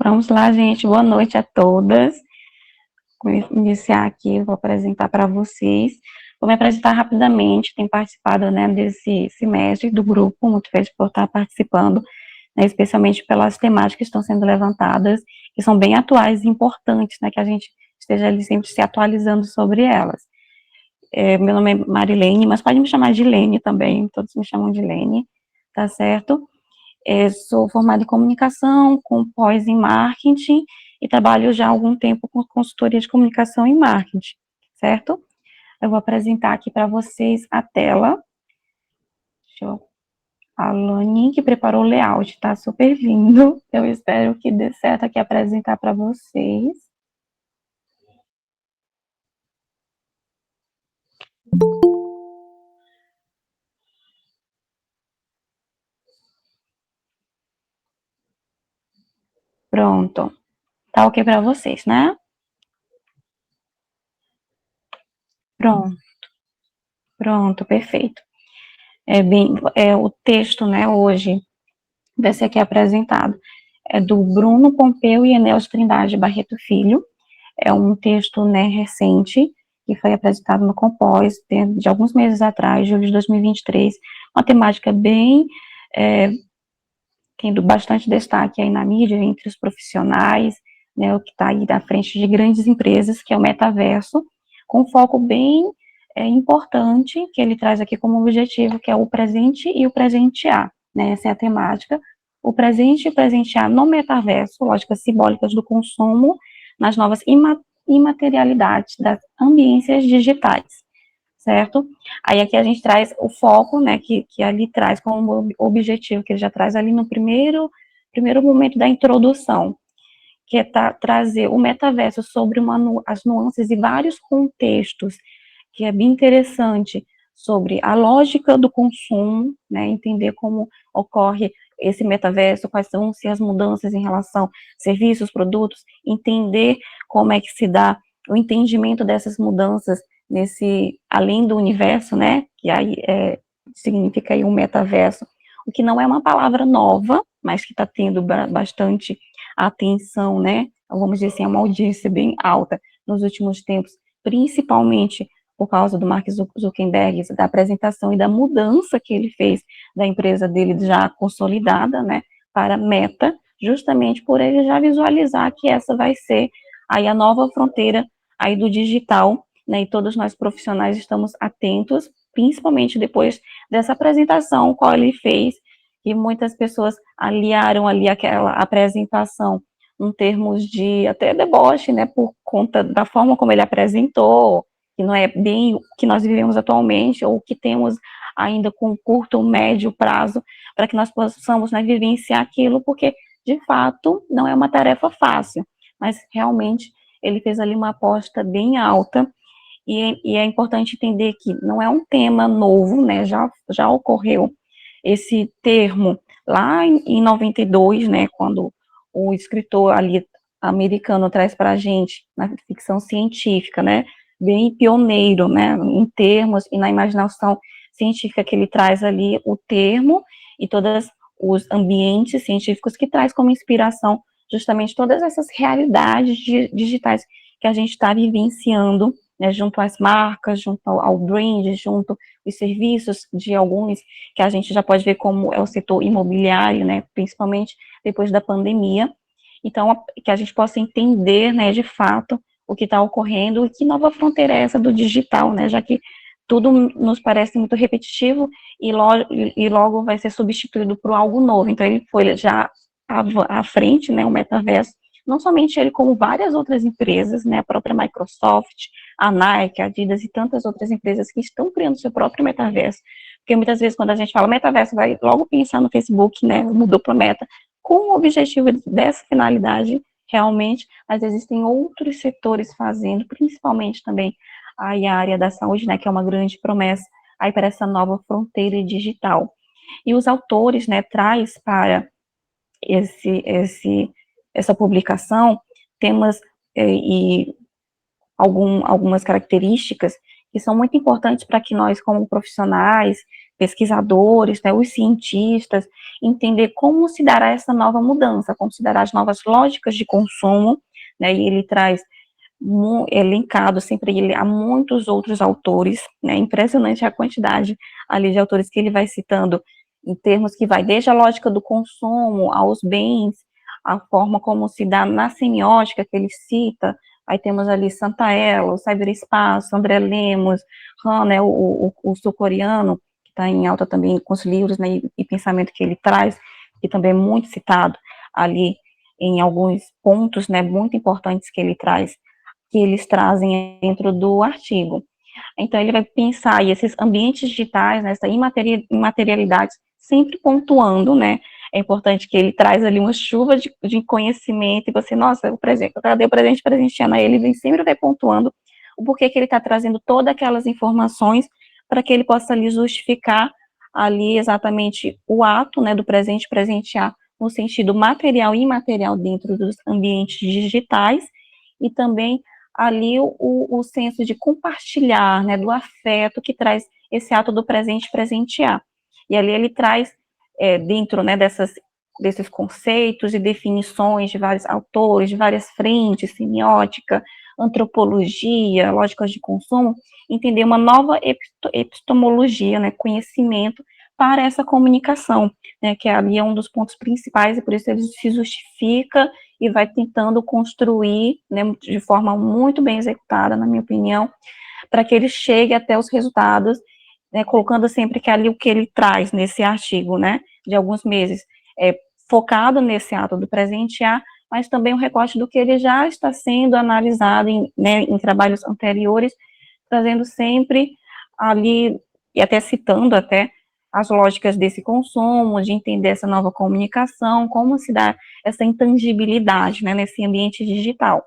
Vamos lá, gente. Boa noite a todas. Vou iniciar aqui, vou apresentar para vocês. Vou me apresentar rapidamente. Tenho participado, né, desse semestre do grupo, muito feliz por estar participando, né, especialmente pelas temáticas que estão sendo levantadas, que são bem atuais e importantes, né, que a gente esteja ali sempre se atualizando sobre elas. Meu nome é Marilene, mas pode me chamar de Lene também, todos me chamam de Lene, tá certo? Sou formada em comunicação, com pós em marketing, e trabalho já há algum tempo com consultoria de comunicação e marketing, certo? Eu vou apresentar aqui para vocês a tela. A Lani, que preparou o layout, tá super lindo. Eu espero que dê certo aqui apresentar para vocês. Pronto. Tá ok para vocês, né? Pronto. Pronto, perfeito. O texto, né, hoje vai ser aqui apresentado. É do Bruno Pompeu e Enéas Trindade Barreto Filho. É um texto, né, recente, que foi apresentado no Compós, de alguns meses atrás, julho de 2023, uma temática bem, tendo bastante destaque aí na mídia, entre os profissionais, né, o que está aí à frente de grandes empresas, que é o metaverso, com um foco bem importante, que ele traz aqui como objetivo, que é o presente e o presentear, né, essa é a temática, o presente e o presentear no metaverso, lógicas simbólicas do consumo, nas novas imaterialidades das ambiências digitais, certo? Aí aqui a gente traz o foco, né, que ali traz como objetivo, que ele já traz ali no primeiro momento da introdução, que é trazer o metaverso sobre as nuances e vários contextos, que é bem interessante, sobre a lógica do consumo, né, entender como ocorre esse metaverso, quais são as mudanças em relação a serviços, produtos, entender como é que se dá o entendimento dessas mudanças além do universo, né, que aí significa aí um metaverso, o que não é uma palavra nova, mas que está tendo bastante atenção, né, vamos dizer assim, é uma audiência bem alta nos últimos tempos, principalmente por causa do Mark Zuckerberg, da apresentação e da mudança que ele fez da empresa dele já consolidada, né, para Meta, justamente por ele já visualizar que essa vai ser aí a nova fronteira aí do digital, né, e todos nós profissionais estamos atentos, principalmente depois dessa apresentação qual ele fez, e muitas pessoas aliaram ali aquela apresentação em termos de até deboche, né, por conta da forma como ele apresentou, que não é bem o que nós vivemos atualmente, ou que temos ainda com curto ou médio prazo, para que nós possamos, né, vivenciar aquilo, porque, de fato, não é uma tarefa fácil, mas realmente ele fez ali uma aposta bem alta, e é importante entender que não é um tema novo, né, já ocorreu esse termo lá em 92, né, quando o escritor ali americano traz para a gente, na ficção científica, né, bem pioneiro, né, em termos e na imaginação científica que ele traz ali o termo e todos os ambientes científicos que traz como inspiração justamente todas essas realidades digitais que a gente está vivenciando, né, junto às marcas, junto ao brand, junto aos serviços de alguns, que a gente já pode ver como é o setor imobiliário, né, principalmente depois da pandemia. Então, que a gente possa entender, né, de fato, o que está ocorrendo e que nova fronteira é essa do digital, né, já que tudo nos parece muito repetitivo e logo vai ser substituído por algo novo. Então, ele foi já à frente, né, o metaverso, não somente ele, como várias outras empresas, né, a própria Microsoft, a Nike, a Adidas e tantas outras empresas que estão criando seu próprio metaverso, porque muitas vezes quando a gente fala metaverso, vai logo pensar no Facebook, né, mudou para Meta, com o objetivo dessa finalidade, realmente, mas existem outros setores fazendo, principalmente também aí a área da saúde, né, que é uma grande promessa aí para essa nova fronteira digital. E os autores, né, traz para essa publicação temas e algumas características que são muito importantes para que nós, como profissionais, pesquisadores, né, os cientistas, entender como se dará essa nova mudança, como se dará as novas lógicas de consumo, né, e ele traz linkado sempre ele a muitos outros autores, né, impressionante a quantidade ali de autores que ele vai citando, em termos que vai desde a lógica do consumo aos bens, a forma como se dá na semiótica que ele cita, aí temos ali Santaella, o Cyberespaço, André Lemos, Han, né, o sul-coreano, que está em alta também com os livros, né, e pensamento que ele traz, que também é muito citado ali em alguns pontos, né, muito importantes que ele traz, que eles trazem dentro do artigo. Então, ele vai pensar e esses ambientes digitais, né, essa imaterialidade, sempre pontuando, né, é importante que ele traz ali uma chuva de conhecimento, e você, nossa, o presente, cadê o presente presenteando a ele, sempre vai pontuando o porquê que ele está trazendo todas aquelas informações para que ele possa ali justificar ali exatamente o ato, né, do presente presentear no sentido material e imaterial dentro dos ambientes digitais, e também ali o senso de compartilhar, né, do afeto que traz esse ato do presente presentear. E ali ele traz, dentro, né, desses conceitos e definições de vários autores, de várias frentes, semiótica, antropologia, lógicas de consumo, entender uma nova epistemologia, né, conhecimento para essa comunicação, né, que ali é um dos pontos principais, e por isso ele se justifica e vai tentando construir, né, de forma muito bem executada, na minha opinião, para que ele chegue até os resultados, né, colocando sempre que ali o que ele traz nesse artigo, né, de alguns meses, focado nesse ato do presentear, mas também um recorte do que ele já está sendo analisado em trabalhos anteriores, trazendo sempre ali, e até citando até as lógicas desse consumo, de entender essa nova comunicação, como se dá essa intangibilidade, né, nesse ambiente digital.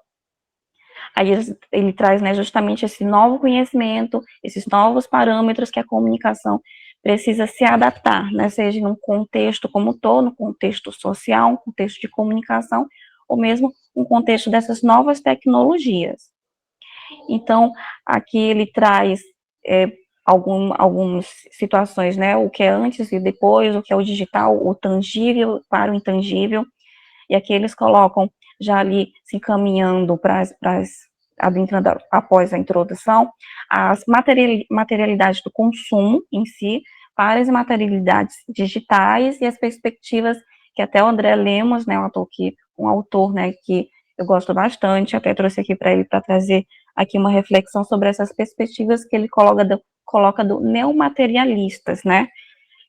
Aí ele traz, né, justamente esse novo conhecimento, esses novos parâmetros que a comunicação precisa se adaptar, né, seja num contexto como todo, no contexto social, um contexto de comunicação, ou mesmo um contexto dessas novas tecnologias. Então, aqui ele traz algumas situações, né, o que é antes e depois, o que é o digital, o tangível para o intangível, e aqui eles colocam já ali se encaminhando para adentrando após a introdução, as materialidades do consumo em si, para as materialidades digitais e as perspectivas que até o André Lemos, né, um autor, né, que eu gosto bastante, até trouxe aqui para ele para trazer aqui uma reflexão sobre essas perspectivas que ele coloca do neomaterialistas, né,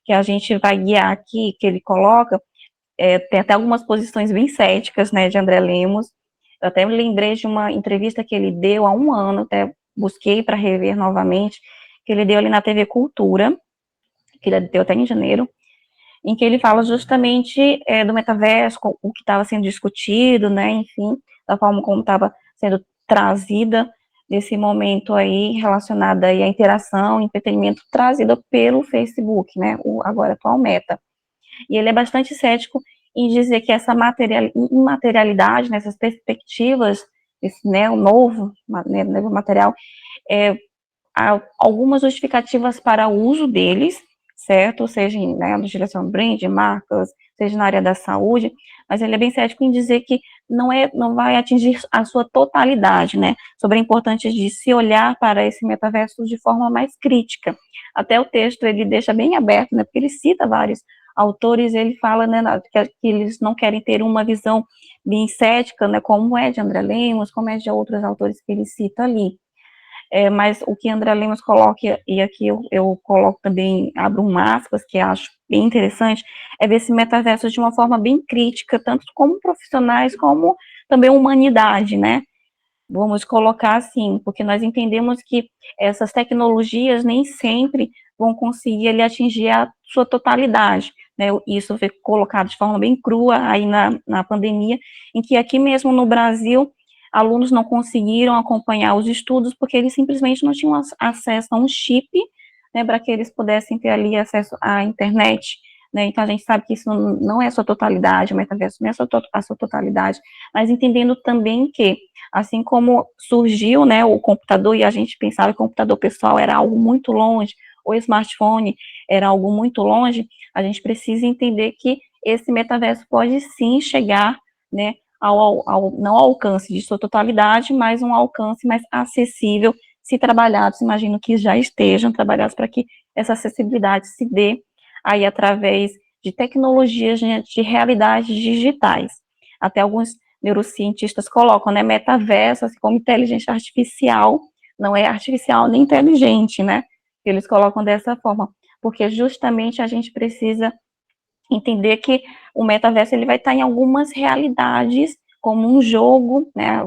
que a gente vai guiar aqui, que ele coloca, tem até algumas posições bem céticas, né, de André Lemos. Eu até me lembrei de uma entrevista que ele deu há um ano, até busquei para rever novamente, que ele deu ali na TV Cultura, que ele deu até em janeiro, em que ele fala justamente do metaverso, o que estava sendo discutido, né, enfim, da forma como estava sendo trazida nesse momento aí, relacionada aí à interação, entretenimento trazido pelo Facebook, né, o agora atual Meta. E ele é bastante cético em dizer que essa imaterialidade, nessas perspectivas, esse, né, o novo, né, novo material, há algumas justificativas para o uso deles, certo? Seja né, na direção de brand, marcas, seja na área da saúde, mas ele é bem cético em dizer que não vai atingir a sua totalidade, né? Sobre a importância de se olhar para esse metaverso de forma mais crítica. Até o texto ele deixa bem aberto, né? Porque ele cita vários autores, ele fala, né, que eles não querem ter uma visão bem cética, né? Como é de André Lemos, como é de outros autores que ele cita ali. Mas o que André Lemos coloca, e aqui eu coloco também, abro um aspas, que acho bem interessante, é ver esse metaverso de uma forma bem crítica, tanto como profissionais, como também humanidade, né? Vamos colocar assim, porque nós entendemos que essas tecnologias nem sempre vão conseguir ali, atingir a sua totalidade, né? Isso foi colocado de forma bem crua aí na pandemia, em que aqui mesmo no Brasil, alunos não conseguiram acompanhar os estudos porque eles simplesmente não tinham acesso a um chip, né, para que eles pudessem ter ali acesso à internet, né? Então a gente sabe que isso não é a sua totalidade, o metaverso não é a sua totalidade, mas entendendo também que, assim como surgiu, né, o computador, e a gente pensava que o computador pessoal era algo muito longe, o smartphone era algo muito longe, a gente precisa entender que esse metaverso pode sim chegar, né, não ao alcance de sua totalidade, mas um alcance mais acessível, se trabalhados, imagino que já estejam trabalhados para que essa acessibilidade se dê aí através de tecnologias de realidades digitais. Até alguns neurocientistas colocam, né, metaverso, assim como inteligência artificial, não é artificial nem inteligente, né, eles colocam dessa forma, porque justamente a gente precisa entender que o metaverso ele vai estar em algumas realidades, como um jogo, né,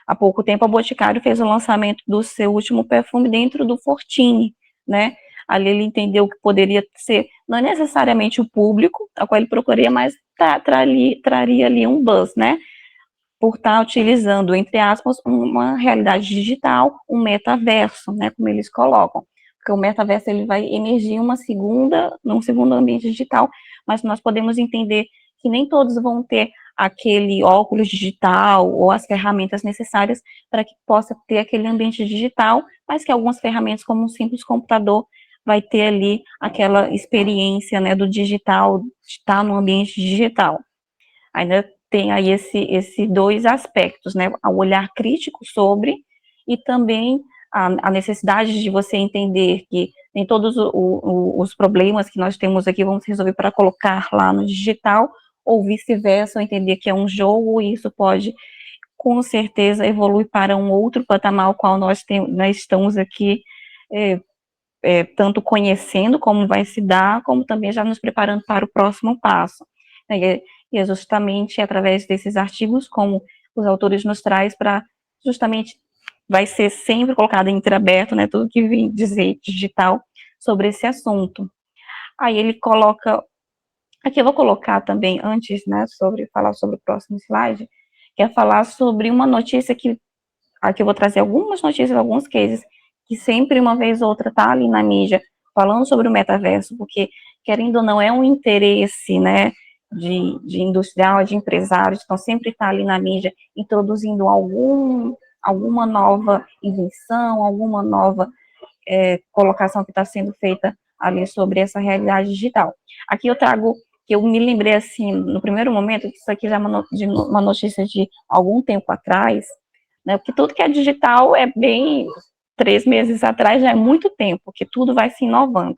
há pouco tempo a Boticário fez o lançamento do seu último perfume dentro do Fortini, né, ali ele entendeu que poderia ser, não é necessariamente o público a qual ele procuraria, mas traria ali um buzz, né, por estar utilizando, entre aspas, uma realidade digital, um metaverso, né, como eles colocam. Porque o metaverso ele vai emergir num segundo ambiente digital, mas nós podemos entender que nem todos vão ter aquele óculos digital ou as ferramentas necessárias para que possa ter aquele ambiente digital, mas que algumas ferramentas, como um simples computador, vai ter ali aquela experiência, né, do digital, de estar no ambiente digital. Ainda tem aí esse dois aspectos, né, o olhar crítico sobre, e também a necessidade de você entender que nem todos os problemas que nós temos aqui vamos resolver para colocar lá no digital, ou vice-versa, ou entender que é um jogo, e isso pode, com certeza, evoluir para um outro patamar, ao qual nós estamos aqui, tanto conhecendo como vai se dar, como também já nos preparando para o próximo passo. E é justamente através desses artigos, como os autores nos traz, para justamente vai ser sempre colocado em entreaberto, né, tudo que vem dizer digital sobre esse assunto. Aí ele coloca, aqui eu vou colocar também, antes, né, falar sobre o próximo slide, que é falar sobre uma notícia que, aqui eu vou trazer algumas notícias, alguns cases, que sempre, uma vez ou outra, tá ali na mídia, falando sobre o metaverso, porque, querendo ou não, é um interesse, né, de industrial, de empresários, então sempre tá ali na mídia, introduzindo alguma nova invenção, alguma nova colocação que está sendo feita ali sobre essa realidade digital. Aqui eu trago, que eu me lembrei, assim, no primeiro momento, que isso aqui já é uma notícia de algum tempo atrás, né, porque tudo que é digital é bem, 3 meses atrás já é muito tempo, porque tudo vai se inovando.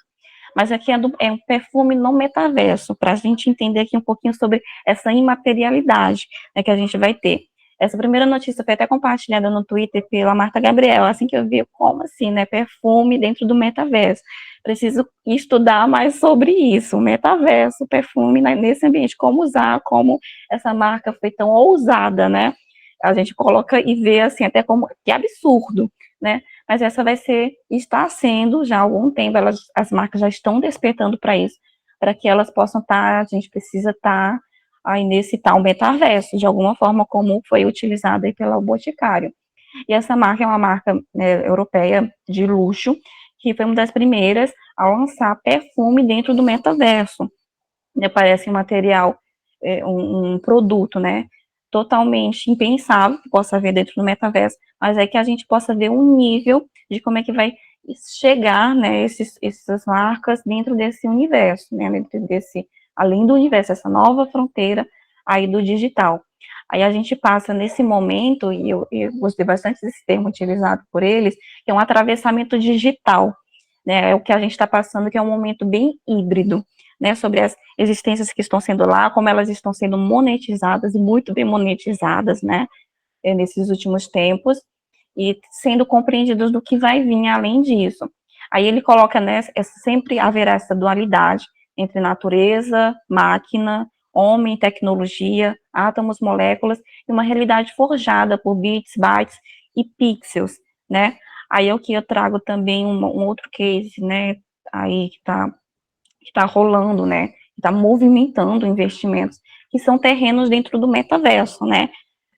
Mas aqui é um perfume no metaverso, para a gente entender aqui um pouquinho sobre essa imaterialidade, né, que a gente vai ter. Essa primeira notícia foi até compartilhada no Twitter pela Marta Gabriel, assim que eu vi, como assim, né, perfume dentro do metaverso. Preciso estudar mais sobre isso, metaverso, perfume, né, nesse ambiente, como usar, como essa marca foi tão ousada, né, a gente coloca e vê, assim, até como, que absurdo, né, mas essa está sendo já há algum tempo, as marcas já estão despertando para isso, para que elas possam estar, a gente precisa estar aí nesse tal metaverso, de alguma forma, como foi utilizado aí pela Boticário. E essa marca é uma marca, né, europeia de luxo, que foi uma das primeiras a lançar perfume dentro do metaverso. Parece um material, um produto, né, totalmente impensável que possa haver dentro do metaverso, mas é que a gente possa ver um nível de como é que vai chegar, né, essas marcas dentro desse universo, né, dentro desse, além do universo, essa nova fronteira aí do digital. Aí a gente passa nesse momento, e eu gostei bastante desse termo utilizado por eles, que é um atravessamento digital, né, é o que a gente está passando, que é um momento bem híbrido, né, sobre as existências que estão sendo lá, como elas estão sendo monetizadas, e muito bem monetizadas, né, nesses últimos tempos, e sendo compreendidos do que vai vir além disso. Aí ele coloca, né, sempre haverá essa dualidade entre natureza, máquina, homem, tecnologia, átomos, moléculas, e uma realidade forjada por bits, bytes e pixels, né. Aí é o que eu trago também um outro case, né, aí que está rolando, né, que está movimentando investimentos, que são terrenos dentro do metaverso, né,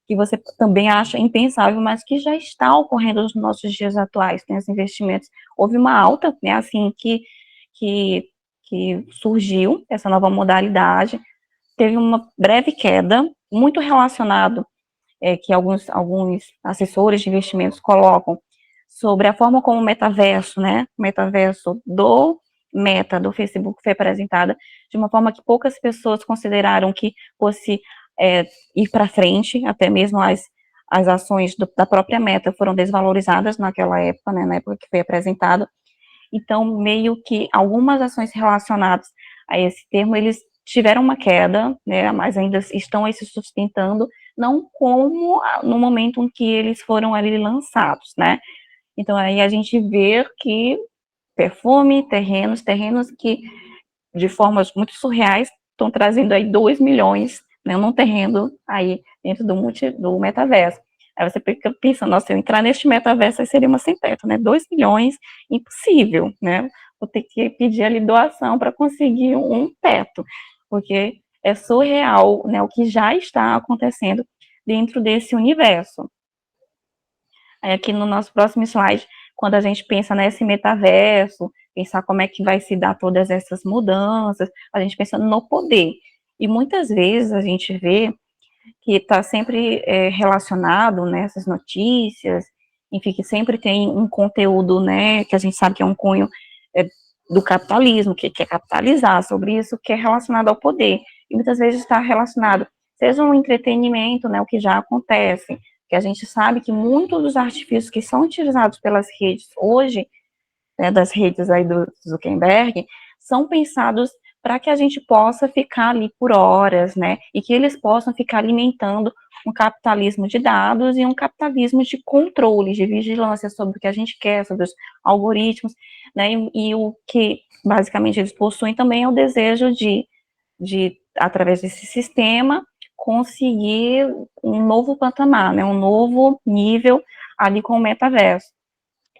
que você também acha impensável, mas que já está ocorrendo nos nossos dias atuais, tem os investimentos. Houve uma alta, né, assim, que, que surgiu essa nova modalidade, teve uma breve queda, muito relacionado, que alguns assessores de investimentos colocam, sobre a forma como o metaverso, né, o metaverso meta do Facebook foi apresentada de uma forma que poucas pessoas consideraram que fosse ir para frente, até mesmo as ações da própria meta foram desvalorizadas naquela época, né, na época que foi apresentado. Então, meio que algumas ações relacionadas a esse termo, eles tiveram uma queda, né, mas ainda estão aí se sustentando, não como no momento em que eles foram ali lançados, né. Então, aí a gente vê que perfume, terrenos que, de formas muito surreais, estão trazendo aí 2 milhões, né, num terreno aí dentro do metaverso. Aí você fica pensando, nossa, se eu entrar neste metaverso, aí seria uma sem teto, né, 2 milhões, impossível, né, vou ter que pedir ali doação para conseguir um teto, porque é surreal, né, o que já está acontecendo dentro desse universo. Aí aqui no nosso próximo slide, quando a gente pensa nesse metaverso, pensar como é que vai se dar todas essas mudanças, a gente pensa no poder. E muitas vezes a gente vê que está sempre relacionado, né, essas notícias, enfim, que sempre tem um conteúdo, né, que a gente sabe que é um cunho do capitalismo, que quer capitalizar sobre isso, que é relacionado ao poder. E muitas vezes está relacionado, seja um entretenimento, né, o que já acontece, que a gente sabe que muitos dos artifícios que são utilizados pelas redes hoje, né, das redes aí do Zuckerberg, são pensados para que a gente possa ficar ali por horas, né, e que eles possam ficar alimentando um capitalismo de dados e um capitalismo de controle, de vigilância sobre o que a gente quer, sobre os algoritmos, né, e o que basicamente eles possuem também é o desejo de através desse sistema, conseguir um novo patamar, né, um novo nível ali com o metaverso.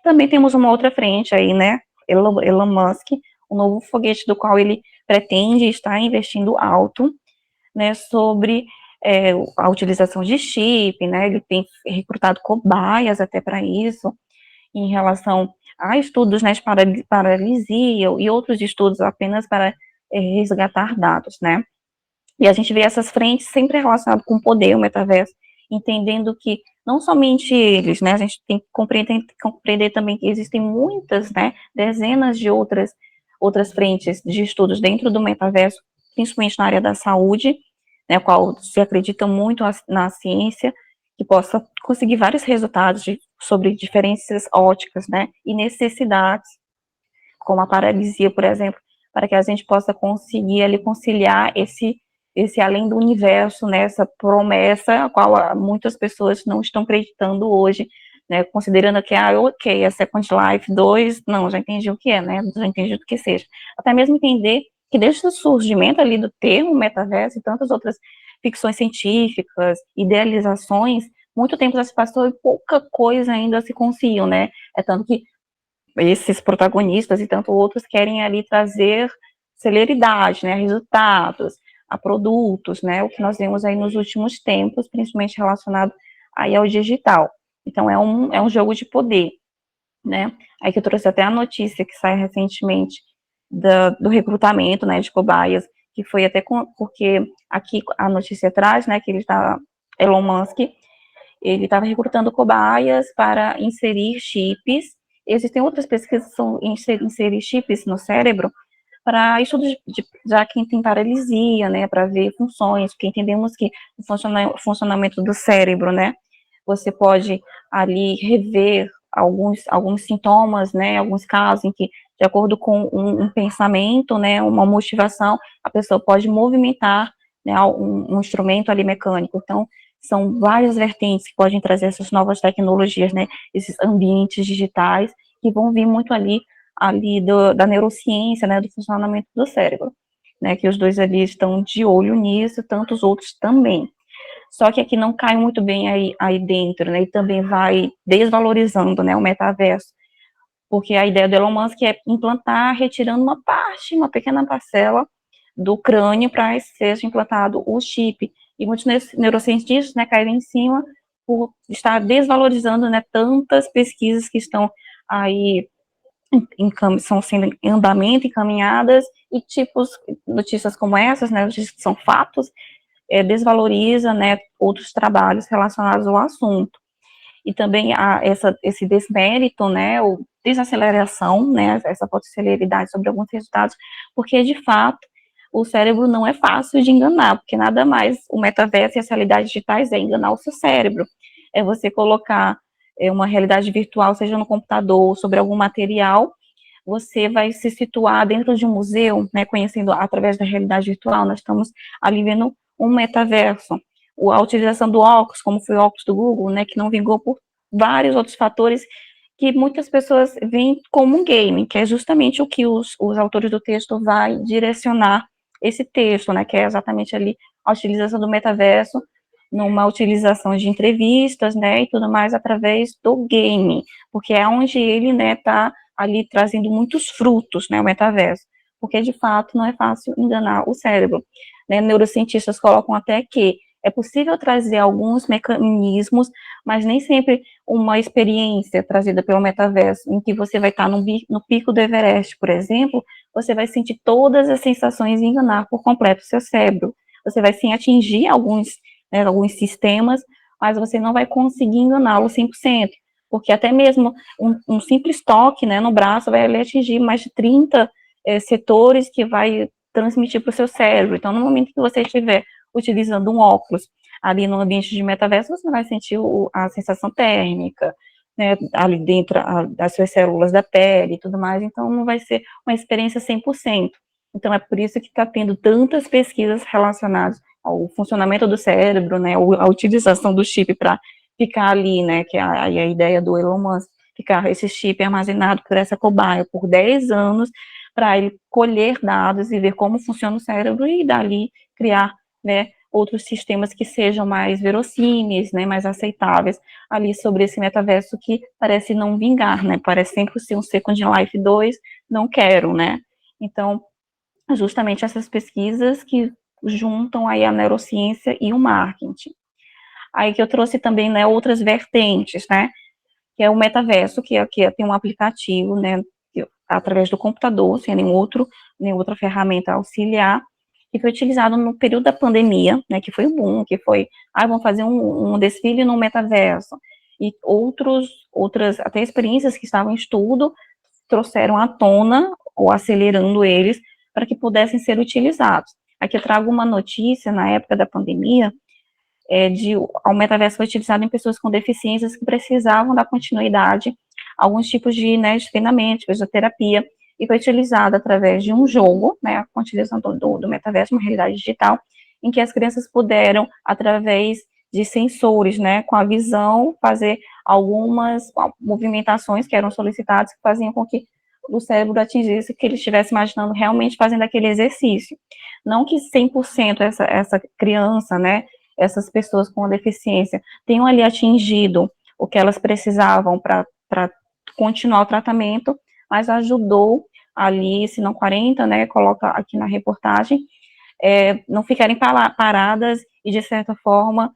Também temos uma outra frente aí, né, Elon Musk, um novo foguete do qual ele pretende estar investindo alto, né, sobre a utilização de chip, né, ele tem recrutado cobaias até para isso, em relação a estudos, né, de paralisia e outros estudos apenas para resgatar dados, né. E a gente vê essas frentes sempre relacionadas com o poder, o metaverso, entendendo que não somente eles, né, a gente tem que compreender também que existem muitas, né, dezenas de outras frentes de estudos dentro do metaverso, principalmente na área da saúde, né, qual se acredita muito na ciência, que possa conseguir vários resultados sobre diferenças óticas, né, e necessidades, como a paralisia, por exemplo, para que a gente possa conseguir ali conciliar esse além do universo, né, essa promessa a qual muitas pessoas não estão acreditando hoje, né, considerando que, ok, a Second Life 2, não, já entendi o que é, né, já entendi o que seja. Até mesmo entender que desde o surgimento ali do termo metaverso e tantas outras ficções científicas, idealizações, muito tempo já se passou e pouca coisa ainda se conseguiu, né, é tanto que esses protagonistas e tanto outros querem ali trazer celeridade, né, a resultados, a produtos, né, o que nós vemos aí nos últimos tempos, principalmente relacionado aí ao digital. Então, é um jogo de poder, né, aí que eu trouxe até a notícia que sai recentemente do recrutamento, né, de cobaias, que foi até porque aqui a notícia traz, né, que Elon Musk, ele estava recrutando cobaias para inserir chips. Existem outras pesquisas que são inserir chips no cérebro para estudos já quem tem paralisia, né, para ver funções, porque entendemos que o funcionamento do cérebro, né, você pode ali rever alguns sintomas, né, alguns casos em que, de acordo com um pensamento, né, uma motivação, a pessoa pode movimentar, né, um instrumento ali mecânico. Então, são várias vertentes que podem trazer essas novas tecnologias, né, esses ambientes digitais que vão vir muito ali da neurociência, né, do funcionamento do cérebro, né, que os dois ali estão de olho nisso, tantos outros também. Só que aqui não cai muito bem aí dentro, né, e também vai desvalorizando, né, o metaverso, porque a ideia do Elon Musk é implantar, retirando uma pequena parcela do crânio para seja implantado o chip, e muitos neurocientistas, né, caíram em cima por estar desvalorizando, né, tantas pesquisas que estão aí são sendo em andamento, encaminhadas, e notícias como essas, né, notícias que são fatos, desvaloriza, né, outros trabalhos relacionados ao assunto. e também esse desmérito, né, ou desaceleração, né, essa potencialidade sobre alguns resultados, porque de fato o cérebro não é fácil de enganar, porque nada mais o metaverso e as realidades digitais é enganar o seu cérebro, é você colocar uma realidade virtual, seja no computador, sobre algum material, você vai se situar dentro de um museu, né, conhecendo através da realidade virtual, nós estamos ali vendo um metaverso, a utilização do óculos, como foi o óculos do Google, né, que não vingou por vários outros fatores que muitas pessoas veem como um game, que é justamente o que os autores do texto vai direcionar esse texto, né, que é exatamente ali a utilização do metaverso numa utilização de entrevistas, né, e tudo mais através do game, porque é onde ele, né, tá ali trazendo muitos frutos, né, o metaverso, porque de fato não é fácil enganar o cérebro, né, neurocientistas colocam até que é possível trazer alguns mecanismos, mas nem sempre uma experiência trazida pelo metaverso, em que você vai estar no pico do Everest, por exemplo, você vai sentir todas as sensações e enganar por completo o seu cérebro. Você vai sim atingir alguns sistemas, mas você não vai conseguir enganá-lo 100%, porque até mesmo um simples toque, né, no braço vai ali atingir mais de 30 setores que vai transmitir para o seu cérebro. Então, no momento que você estiver utilizando um óculos ali no ambiente de metaverso, você vai sentir a sensação térmica, né, ali dentro das suas células da pele e tudo mais, então não vai ser uma experiência 100%. Então, é por isso que está tendo tantas pesquisas relacionadas ao funcionamento do cérebro, né, a utilização do chip para ficar ali, né, que é a ideia do Elon Musk, ficar esse chip armazenado por essa cobaia por 10 anos, para ele colher dados e ver como funciona o cérebro e dali criar, né, outros sistemas que sejam mais verossímeis, né, mais aceitáveis ali sobre esse metaverso que parece não vingar, né, parece sempre ser um Second Life 2, não quero, né. Então, justamente essas pesquisas que juntam aí a neurociência e o marketing. Aí que eu trouxe também, né, outras vertentes, né, que é o metaverso, que tem um aplicativo, né, através do computador, sem nenhuma outra ferramenta auxiliar, que foi utilizado no período da pandemia, né, que foi o boom, que foi, vamos fazer um desfile no metaverso, e outras, até experiências que estavam em estudo, trouxeram à tona, ou acelerando eles, para que pudessem ser utilizados. Aqui eu trago uma notícia, na época da pandemia, o metaverso foi utilizado em pessoas com deficiências que precisavam dar continuidade a alguns tipos de treinamento, de fisioterapia, e foi utilizado através de um jogo, né, a utilização do metaverso, uma realidade digital, em que as crianças puderam, através de sensores, né, com a visão, fazer algumas movimentações que eram solicitadas, que faziam com que o cérebro atingisse o que ele estivesse imaginando realmente fazendo aquele exercício. Não que 100% essa criança, né, essas pessoas com deficiência tenham ali atingido o que elas precisavam para continuar o tratamento, mas ajudou ali, se não 40, né, coloca aqui na reportagem, não ficarem paradas e, de certa forma,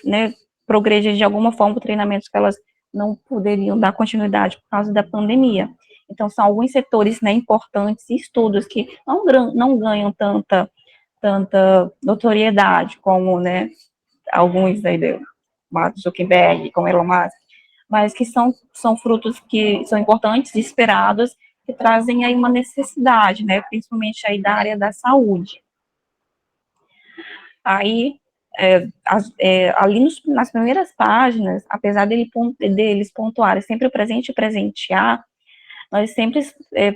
né, progredir de alguma forma o treinamento que elas não poderiam dar continuidade por causa da pandemia. Então, são alguns setores, né, importantes e estudos que não ganham tanta notoriedade como, né, alguns aí do Mark Zuckerberg, como Elon Musk, mas que são frutos que são importantes e esperados, que trazem aí uma necessidade, né, principalmente aí da área da saúde. Aí, ali nas primeiras páginas, apesar deles pontuarem sempre o presente e presentear, nós sempre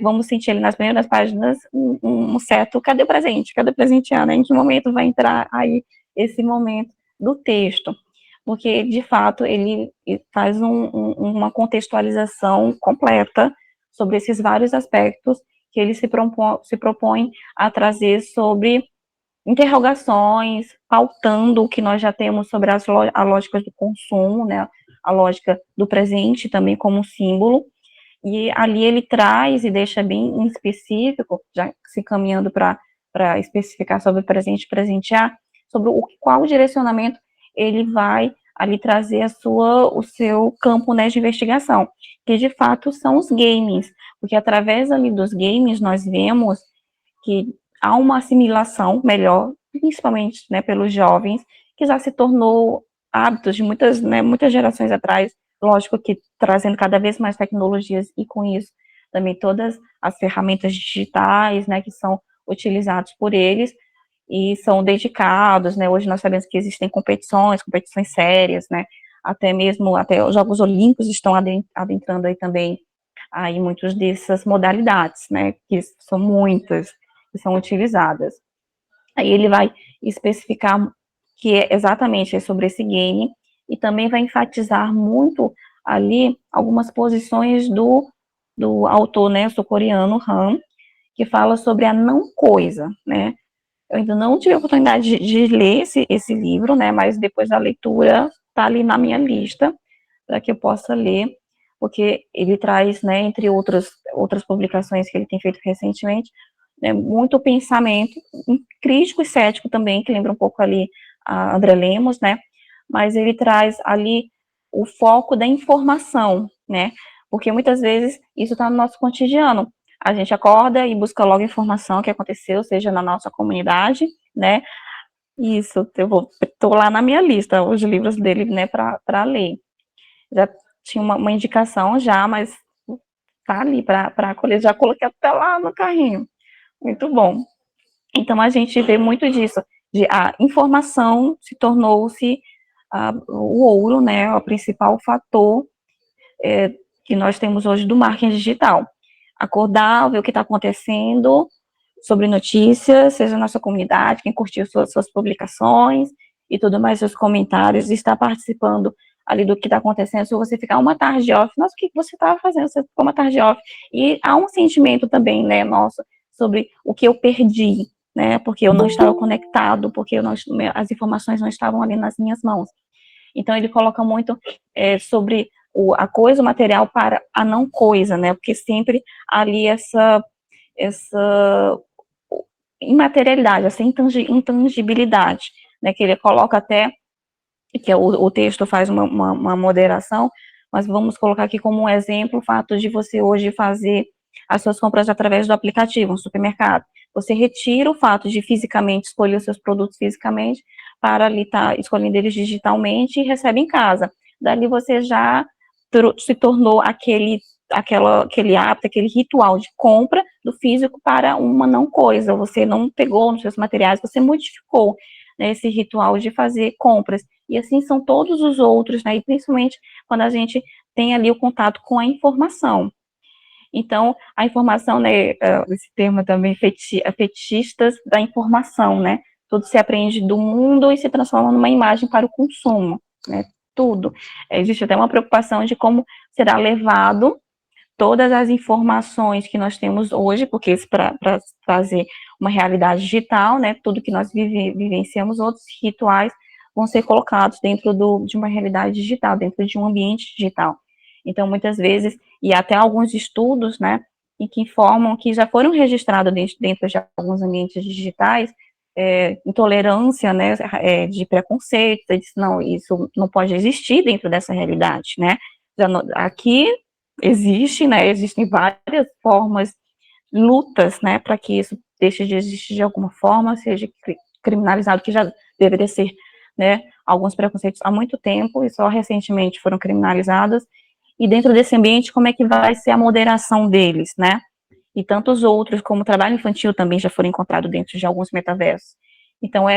vamos sentir ali nas primeiras páginas um certo, cadê o presente? Cadê o presentear, né? Em que momento vai entrar aí esse momento do texto? Porque, de fato, ele faz uma contextualização completa sobre esses vários aspectos que ele se propõe a trazer sobre interrogações, pautando o que nós já temos sobre a lógica do consumo, né? A lógica do presente também como símbolo, e ali ele traz e deixa bem específico, já se caminhando para especificar sobre presente e presentear, sobre qual direcionamento ele vai ali trazer o seu campo, né, de investigação, que de fato são os games, porque através ali dos games nós vemos que há uma assimilação melhor, principalmente, né, pelos jovens, que já se tornou hábitos de muitas, né, muitas gerações atrás, lógico que trazendo cada vez mais tecnologias e com isso também todas as ferramentas digitais, né, que são utilizados por eles e são dedicados, né, hoje nós sabemos que existem competições sérias, né, até os Jogos Olímpicos estão adentrando aí também aí muitas dessas modalidades, né, que são muitas, que são utilizadas. Aí ele vai especificar que é exatamente sobre esse game e também vai enfatizar muito ali algumas posições do autor, né, sul-coreano Han, que fala sobre a não coisa, né. Eu ainda não tive a oportunidade de ler esse livro, né, mas depois da leitura está ali na minha lista para que eu possa ler, porque ele traz, né, entre outras publicações que ele tem feito recentemente, né, muito pensamento crítico e cético também, que lembra um pouco ali a André Lemos, né, mas ele traz ali o foco da informação, né, porque muitas vezes isso está no nosso cotidiano, a gente acorda e busca logo informação que aconteceu, seja na nossa comunidade, né, isso, tô lá na minha lista, os livros dele, né, para ler. Já tinha uma indicação já, mas tá ali para colher, já coloquei até lá no carrinho. Muito bom. Então a gente vê muito disso, de a informação se tornou-se o ouro, né, o principal fator que nós temos hoje do marketing digital. Acordar, ver o que está acontecendo sobre notícias, seja na sua comunidade, quem curtiu suas publicações e tudo mais, seus comentários, está participando ali do que está acontecendo. Se você ficar uma tarde off, nossa, o que você estava fazendo? Você ficou uma tarde off. E há um sentimento também, né, nosso, sobre o que eu perdi, né, porque eu não estava conectado, porque as informações não estavam ali nas minhas mãos. Então, ele coloca muito sobre a coisa, o material para a não coisa, né, porque sempre ali essa imaterialidade, essa intangibilidade, né, que ele coloca até, que o texto faz uma moderação, mas vamos colocar aqui como um exemplo o fato de você hoje fazer as suas compras através do aplicativo, um supermercado. Você retira o fato de fisicamente escolher os seus produtos fisicamente para ali estar escolhendo eles digitalmente e recebe em casa. Dali você já se tornou aquele hábito, aquele ritual de compra do físico para uma não coisa. Você não pegou nos seus materiais, você modificou, né, esse ritual de fazer compras. E assim são todos os outros, né, e principalmente quando a gente tem ali o contato com a informação. Então, a informação, né, esse termo também, fetichistas da informação, né, tudo se aprende do mundo e se transforma numa imagem para o consumo, né, tudo. Existe até uma preocupação de como será levado todas as informações que nós temos hoje, porque para trazer uma realidade digital, né, tudo que nós vivenciamos, outros rituais vão ser colocados dentro de uma realidade digital, dentro de um ambiente digital. Então, muitas vezes, e até alguns estudos, né, em que informam que já foram registrados dentro de alguns ambientes digitais, intolerância, né, de preconceito, não, isso não pode existir dentro dessa realidade, né, aqui existe, né, existem várias formas, lutas, né, para que isso deixe de existir de alguma forma, seja criminalizado, que já deveria ser, né, alguns preconceitos há muito tempo e só recentemente foram criminalizados, e dentro desse ambiente, como é que vai ser a moderação deles, né, e tantos outros, como o trabalho infantil também já foram encontrados dentro de alguns metaversos. Então,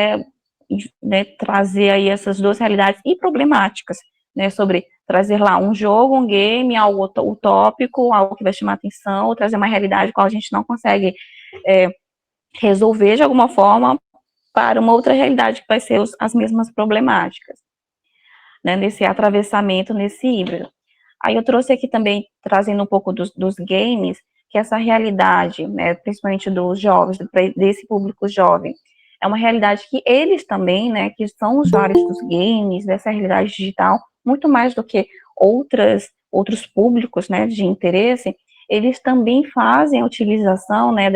né, trazer aí essas duas realidades e problemáticas, né, sobre trazer lá um jogo, um game, algo utópico, algo que vai chamar atenção, ou trazer uma realidade qual a gente não consegue resolver de alguma forma para uma outra realidade que vai ser as mesmas problemáticas, né, nesse atravessamento, nesse híbrido. Aí eu trouxe aqui também, trazendo um pouco dos games, que essa realidade, né, principalmente dos jovens, desse público jovem, é uma realidade que eles também, né, que são usuários dos games, dessa realidade digital, muito mais do que outros públicos, né, de interesse, eles também fazem a utilização, né,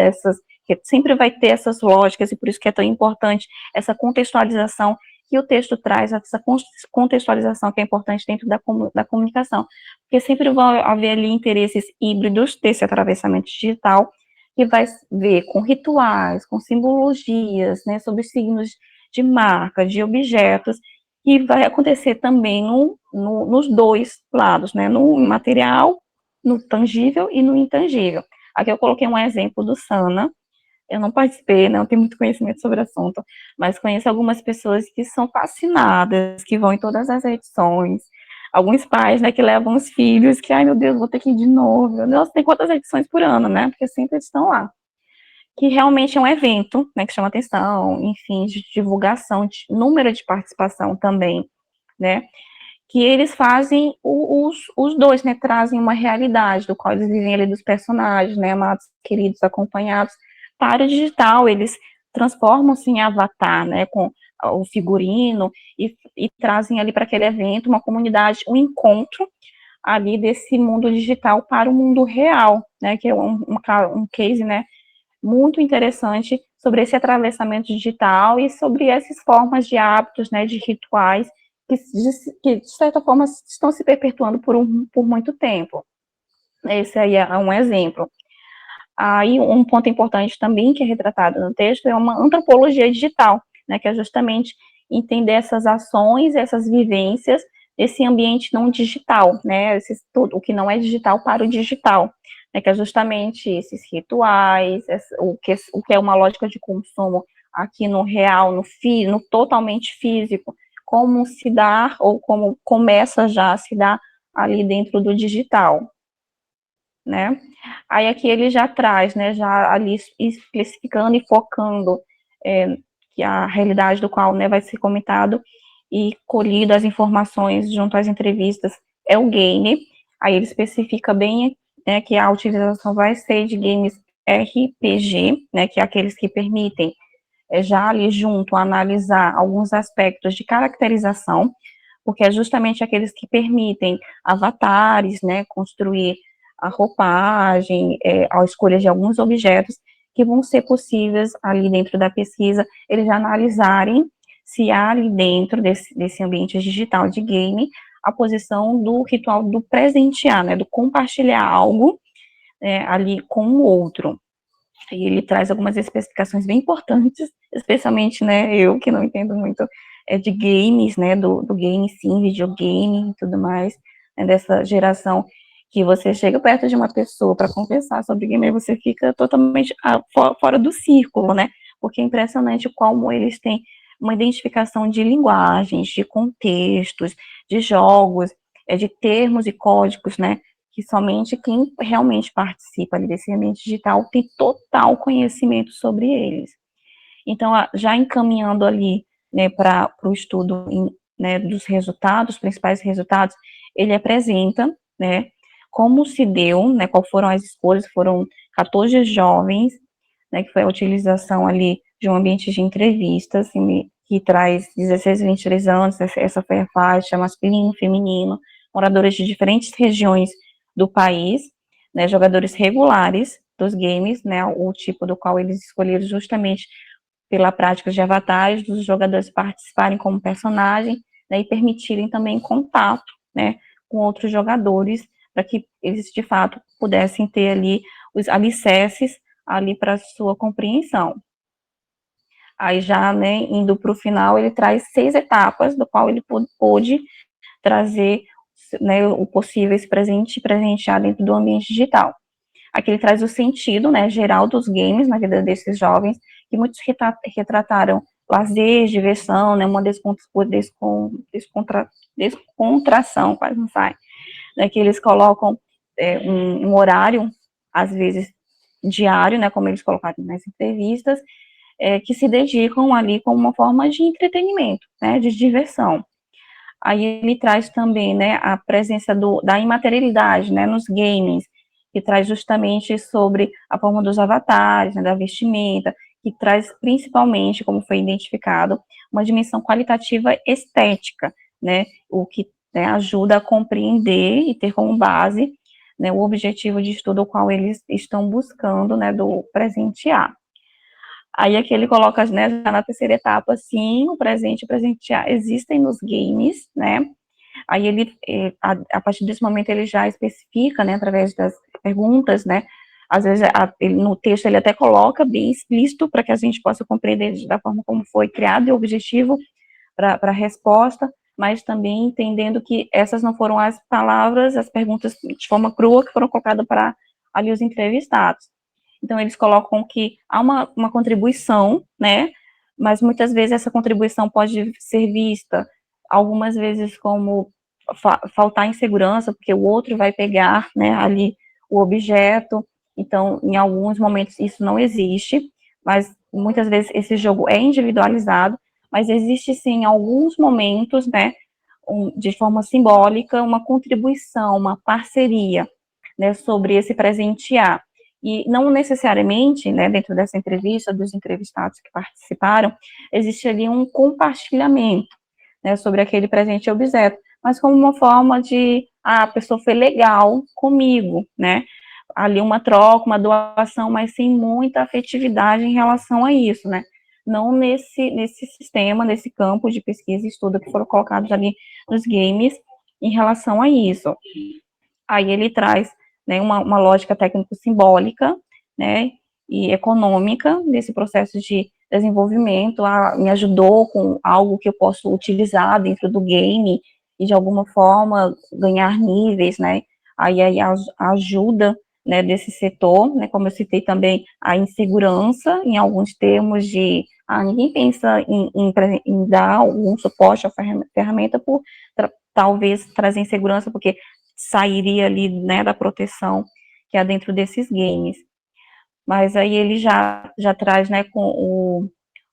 que sempre vai ter essas lógicas, e por isso que é tão importante essa contextualização que o texto traz, essa contextualização que é importante dentro da comunicação, porque sempre vão haver ali interesses híbridos desse atravessamento digital, que vai ver com rituais, com simbologias, né, sobre signos de marca, de objetos, que vai acontecer também nos dois lados, né, no material, no tangível e no intangível. Aqui eu coloquei um exemplo do Sana. Eu não participei, não tenho muito conhecimento sobre o assunto, mas conheço algumas pessoas que são fascinadas, que vão em todas as edições. Alguns pais, né, que levam os filhos, que, ai meu Deus, vou ter que ir de novo. Nossa, tem quantas edições por ano, né? Porque sempre eles estão lá. Que realmente é um evento, né, que chama atenção, enfim, de divulgação, de número de participação também, né? Que eles fazem os dois, né, trazem uma realidade do qual eles vivem ali dos personagens, né, amados, queridos, acompanhados, para o digital, eles transformam-se em avatar, né, com o figurino, e trazem ali para aquele evento uma comunidade, um encontro ali desse mundo digital para o mundo real, né, que é um case, né, muito interessante sobre esse atravessamento digital e sobre essas formas de hábitos, né, de rituais que de certa forma estão se perpetuando por muito tempo. Esse aí é um exemplo. Aí um ponto importante também que é retratado no texto é uma antropologia digital, né, que é justamente entender essas ações, essas vivências desse ambiente não digital, né, tudo o que não é digital para o digital, né, que é justamente esses rituais, o que é uma lógica de consumo aqui no real, no totalmente físico, como se dá ou como começa já a se dar ali dentro do digital, né? Aí aqui ele já traz, né, já ali especificando e focando que a realidade do qual, né, vai ser comentado e colhido as informações junto às entrevistas é o game. Aí ele especifica bem, né, que a utilização vai ser de games RPG, né, que é aqueles que permitem já ali junto analisar alguns aspectos de caracterização, porque é justamente aqueles que permitem avatares, né, construir a roupagem, a escolha de alguns objetos que vão ser possíveis ali dentro da pesquisa, eles já analisarem se há ali dentro desse ambiente digital de game a posição do ritual do presentear, né, do compartilhar algo ali com o outro. E ele traz algumas especificações bem importantes, especialmente, né, eu que não entendo muito de games, né, do game sim, videogame e tudo mais, né, dessa geração que você chega perto de uma pessoa para conversar sobre game e você fica totalmente fora do círculo, né, porque é impressionante como eles têm uma identificação de linguagens, de contextos, de jogos, de termos e códigos, né, que somente quem realmente participa ali desse ambiente digital tem total conhecimento sobre eles. Então, já encaminhando ali, né, para o estudo, né, dos resultados, principais resultados, ele apresenta, né, como se deu, né, qual foram as escolhas, foram 14 jovens, né, que foi a utilização ali de um ambiente de entrevistas, que traz 16 a 23 anos, essa foi a faixa masculino, feminino, moradores de diferentes regiões do país, né, jogadores regulares dos games, né, o tipo do qual eles escolheram justamente pela prática de avatares, dos jogadores participarem como personagem, né, e permitirem também contato, né, com outros jogadores, para que eles, de fato, pudessem ter ali os alicerces ali para sua compreensão. Aí já, né, indo para o final, ele traz 6 etapas, do qual ele pôde trazer, né, o possível esse presente presentear dentro do ambiente digital. Aqui ele traz o sentido, né, geral dos games na vida desses jovens, que muitos retrataram lazer, diversão, né, uma descontração, quase não sai, né, que eles colocam um horário, às vezes diário, né, como eles colocaram nas entrevistas, que se dedicam ali como uma forma de entretenimento, né, de diversão. Aí ele traz também, né, a presença da imaterialidade, né, nos games, que traz justamente sobre a forma dos avatares, né, da vestimenta, que traz principalmente, como foi identificado, uma dimensão qualitativa estética, né, o que, né, ajuda a compreender e ter como base, né, o objetivo de estudo ao qual eles estão buscando, né, do presentear. Aí aqui ele coloca, né, já na terceira etapa, sim, o presente e o presentear existem nos games, né, aí ele, a partir desse momento, ele já especifica, né, através das perguntas, né, às vezes no texto ele até coloca bem explícito para que a gente possa compreender da forma como foi criado e o objetivo para a resposta, mas também entendendo que essas não foram as palavras, as perguntas de forma crua que foram colocadas para ali os entrevistados. Então, eles colocam que há uma contribuição, né, mas muitas vezes essa contribuição pode ser vista, algumas vezes, como faltar em segurança, porque o outro vai pegar, né, ali o objeto. Então, em alguns momentos isso não existe, mas muitas vezes esse jogo é individualizado, mas existe sim, em alguns momentos, né, de forma simbólica, uma contribuição, uma parceria, né, sobre esse presentear. E não necessariamente, né, dentro dessa entrevista, dos entrevistados que participaram, existe ali um compartilhamento, né, sobre aquele presente objeto, mas como uma forma de, a pessoa foi legal comigo, né, ali uma troca, uma doação, mas sem muita afetividade em relação a isso, né, não nesse sistema, nesse campo de pesquisa e estudo que foram colocados ali nos games em relação a isso. Aí ele traz, né, uma lógica técnico-simbólica, né, e econômica desse processo de desenvolvimento, me ajudou com algo que eu posso utilizar dentro do game e de alguma forma ganhar níveis, né, aí a ajuda, né, desse setor, né, como eu citei também, a insegurança em alguns termos de, ninguém pensa em dar algum suporte à ferramenta por talvez trazer insegurança, porque sairia ali, né, da proteção que há dentro desses games. Mas aí ele já traz, né, com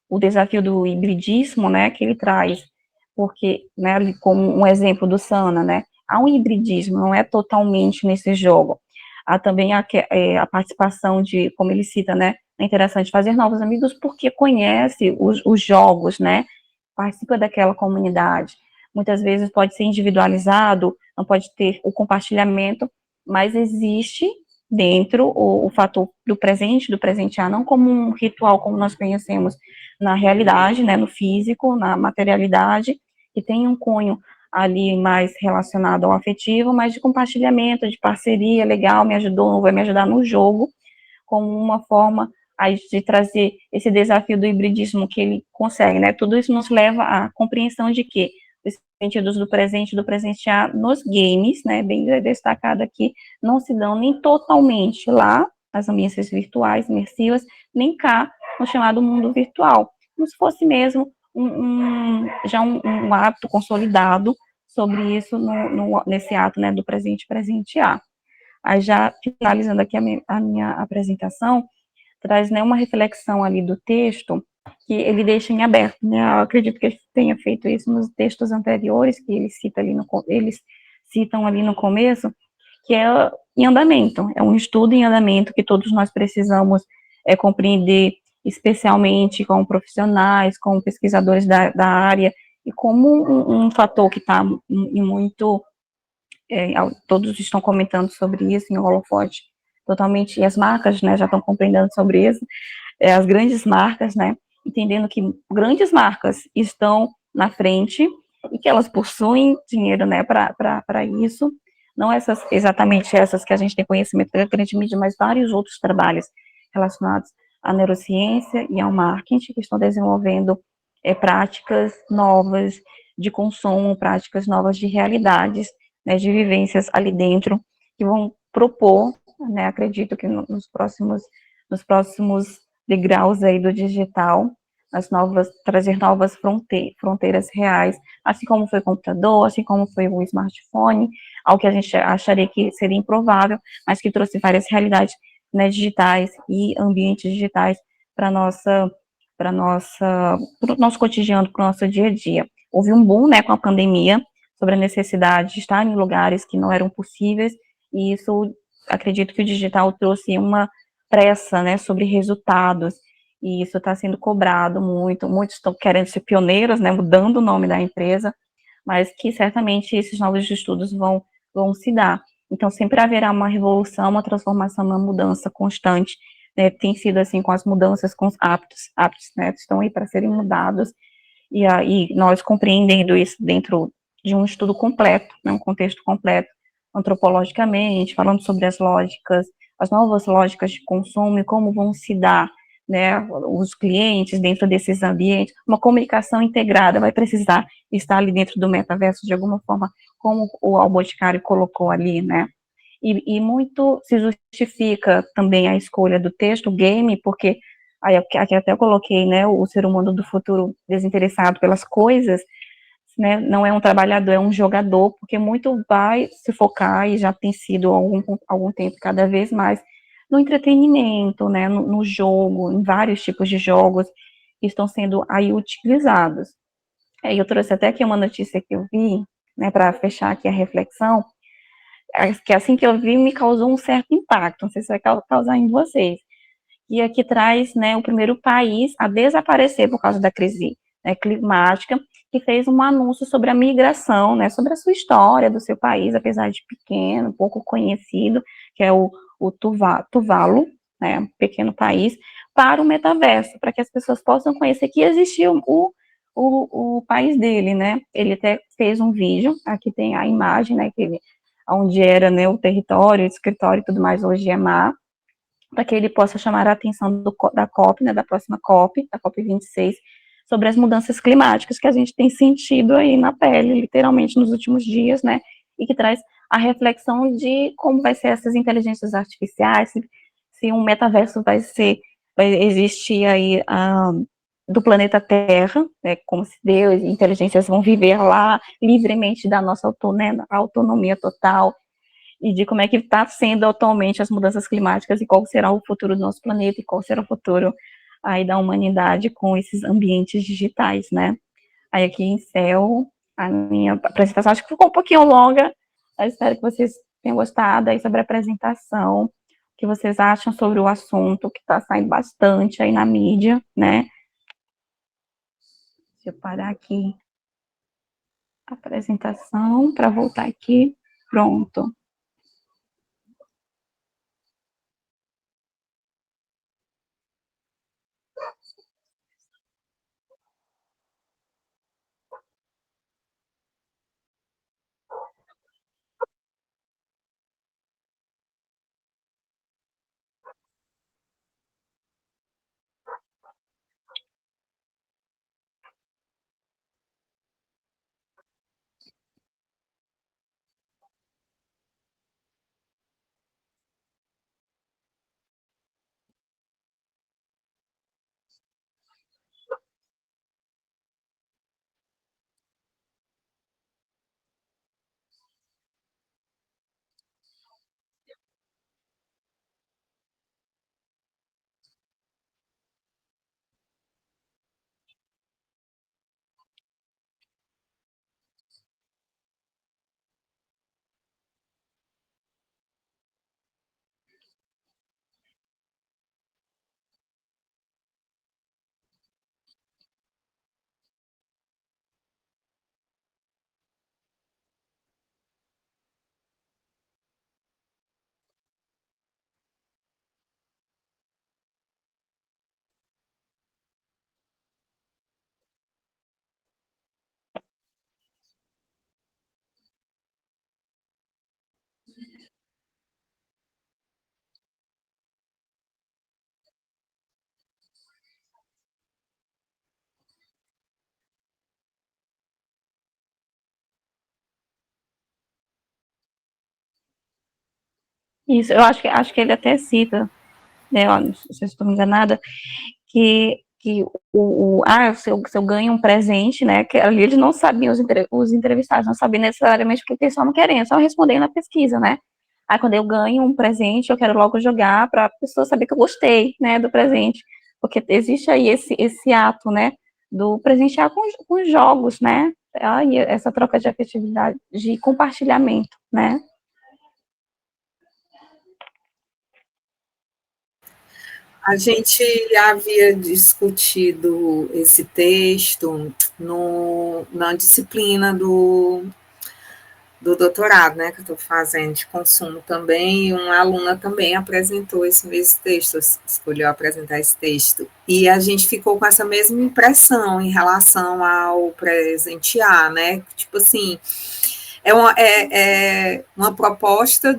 o desafio do hibridismo, né, que ele traz, porque, né, como um exemplo do Sana, né, há um hibridismo, não é totalmente nesse jogo. Há também a participação de, como ele cita, né, a interação de fazer novos amigos porque conhece os jogos, né, participa daquela comunidade. Muitas vezes pode ser individualizado, não pode ter o compartilhamento, mas existe dentro o fator do presente, do presentear, não como um ritual como nós conhecemos na realidade, né, no físico, na materialidade, que tem um cunho ali mais relacionado ao afetivo, mas de compartilhamento, de parceria, legal, me ajudou, vai me ajudar no jogo, como uma forma aí de trazer esse desafio do hibridismo que ele consegue, né? Tudo isso nos leva à compreensão de que os sentidos do presente e do presentear nos games, né, bem destacado aqui, não se dão nem totalmente lá, nas ambiências virtuais, imersivas, nem cá, no chamado mundo virtual, como se fosse mesmo um hábito consolidado sobre isso nesse ato, né, do presente presentear. Aí já finalizando aqui a minha apresentação, traz, né, uma reflexão ali do texto que ele deixa em aberto, né? Eu acredito que ele tenha feito isso nos textos anteriores que eles citam ali no começo, que é em andamento, é um estudo em andamento que todos nós precisamos compreender, especialmente com profissionais, com pesquisadores da área, e como um fator que está muito todos estão comentando sobre isso em holofote, totalmente, e as marcas, né, já estão compreendendo sobre isso, as grandes marcas, né, entendendo que grandes marcas estão na frente e que elas possuem dinheiro, né, para isso, não exatamente essas que a gente tem conhecimento da grande mídia, mas vários outros trabalhos relacionados à neurociência e ao marketing que estão desenvolvendo práticas novas de consumo, práticas novas de realidades, né, de vivências ali dentro, que vão propor, né, acredito que nos próximos degraus aí do digital, trazer novas fronteiras reais, assim como foi o computador, assim como foi o smartphone, algo que a gente acharia que seria improvável, mas que trouxe várias realidades, né, digitais e ambientes digitais para o nosso cotidiano, para o nosso dia a dia. Houve um boom, né, com a pandemia, sobre a necessidade de estar em lugares que não eram possíveis, e isso, acredito que o digital trouxe uma pressa, né, sobre resultados, e isso está sendo cobrado muito, muitos estão querendo ser pioneiros, né, mudando o nome da empresa, mas que certamente esses novos estudos vão se dar. Então, sempre haverá uma revolução, uma transformação, uma mudança constante, né, tem sido assim com as mudanças, com os hábitos, né, estão aí para serem mudados, e aí nós compreendendo isso dentro de um estudo completo, né, um contexto completo, antropologicamente, falando sobre as lógicas, as novas lógicas de consumo e como vão se dar, né, os clientes dentro desses ambientes, uma comunicação integrada vai precisar estar ali dentro do metaverso de alguma forma, como o Alboticário colocou ali, né, e muito se justifica também a escolha do texto, game, porque, aí aqui até eu coloquei, né, o ser humano do futuro desinteressado pelas coisas, né, não é um trabalhador, é um jogador, porque muito vai se focar, e já tem sido há algum tempo cada vez mais, no entretenimento, né, no jogo, em vários tipos de jogos que estão sendo aí utilizados. Eu trouxe até aqui uma notícia que eu vi, né, para fechar aqui a reflexão, que assim que eu vi me causou um certo impacto, não sei se vai causar em vocês, e aqui traz, né, o primeiro país a desaparecer por causa da crise, né, climática, que fez um anúncio sobre a migração, né, sobre a sua história do seu país, apesar de pequeno, pouco conhecido, que é o Tuvalu, né, um pequeno país, para o metaverso, para que as pessoas possam conhecer que existia o país dele, né, ele até fez um vídeo, aqui tem a imagem, né, que ele, onde era, né, o território, o escritório e tudo mais, hoje é mar, para que ele possa chamar a atenção da COP, né, da próxima COP, da COP 26, sobre as mudanças climáticas que a gente tem sentido aí na pele, literalmente, nos últimos dias, né, e que traz a reflexão de como vai ser essas inteligências artificiais, se um metaverso vai existir aí do planeta Terra, né, como se Deus e inteligências vão viver lá livremente da nossa autonomia total, e de como é que está sendo atualmente as mudanças climáticas e qual será o futuro do nosso planeta e qual será o futuro aí da humanidade com esses ambientes digitais, né? Aí aqui encerro a minha apresentação, acho que ficou um pouquinho longa, mas espero que vocês tenham gostado aí sobre a apresentação, o que vocês acham sobre o assunto, que está saindo bastante aí na mídia, né? Deixa eu parar aqui a apresentação para voltar aqui, pronto. Isso, eu acho que ele até cita, né, ó, não sei se estou enganada, que se eu ganho um presente, né, que ali eles não sabiam, os entrevistados não sabiam necessariamente porque eles estavam querendo, só respondendo na pesquisa, né, aí quando eu ganho um presente, eu quero logo jogar para a pessoa saber que eu gostei, né, do presente, porque existe aí esse ato, né, do presentear com jogos, né, aí essa troca de afetividade, de compartilhamento, né. A gente havia discutido esse texto na disciplina do doutorado, né, que eu estou fazendo de consumo também, e uma aluna também apresentou esse mesmo texto, escolheu apresentar esse texto. E a gente ficou com essa mesma impressão em relação ao presentear, né? Tipo assim, é uma proposta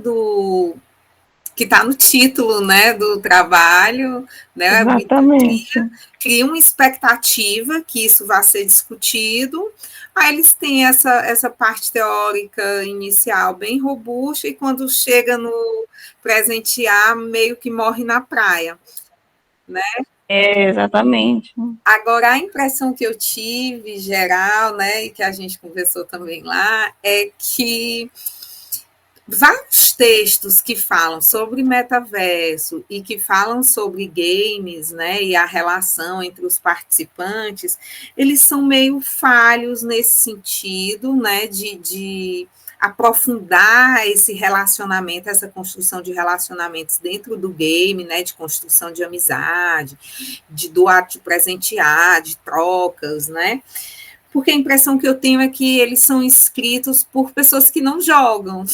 que está no título, né, do trabalho, né, Exatamente. cria uma expectativa que isso vai ser discutido, aí eles têm essa parte teórica inicial bem robusta, e quando chega no presentear, meio que morre na praia, né? Exatamente. Agora, a impressão que eu tive, geral, né, e que a gente conversou também lá, é que vários textos que falam sobre metaverso e que falam sobre games, né, e a relação entre os participantes, eles são meio falhos nesse sentido, né, de aprofundar esse relacionamento, essa construção de relacionamentos dentro do game, né, de construção de amizade, do ato de presentear, de trocas, né, porque a impressão que eu tenho é que eles são escritos por pessoas que não jogam.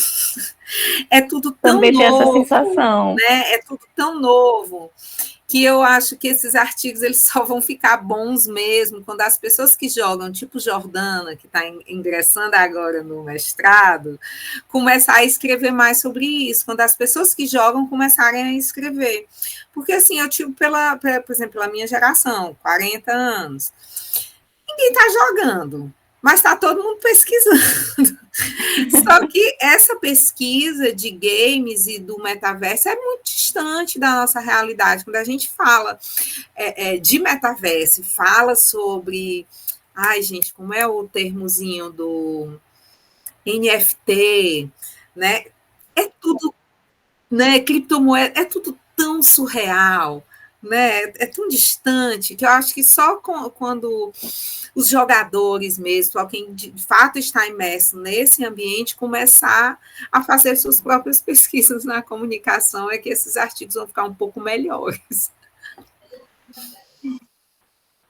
É tudo tão Também tem essa novo, sensação. né? É tudo tão novo que eu acho que esses artigos eles só vão ficar bons mesmo quando as pessoas que jogam, tipo Jordana, que está ingressando agora no mestrado, começar a escrever mais sobre isso, quando as pessoas que jogam começarem a escrever. Porque assim, eu tive por exemplo, pela minha geração, 40 anos, ninguém está jogando, mas está todo mundo pesquisando. Só que essa pesquisa de games e do metaverso é muito distante da nossa realidade. Quando a gente fala de metaverso, fala sobre. Ai, gente, como é o termozinho do NFT, né? É tudo, né? Criptomoeda, é tudo tão surreal, né? É tão distante que eu acho que só quando os jogadores mesmo, só quem de fato está imerso nesse ambiente, começar a fazer suas próprias pesquisas na comunicação, é que esses artigos vão ficar um pouco melhores.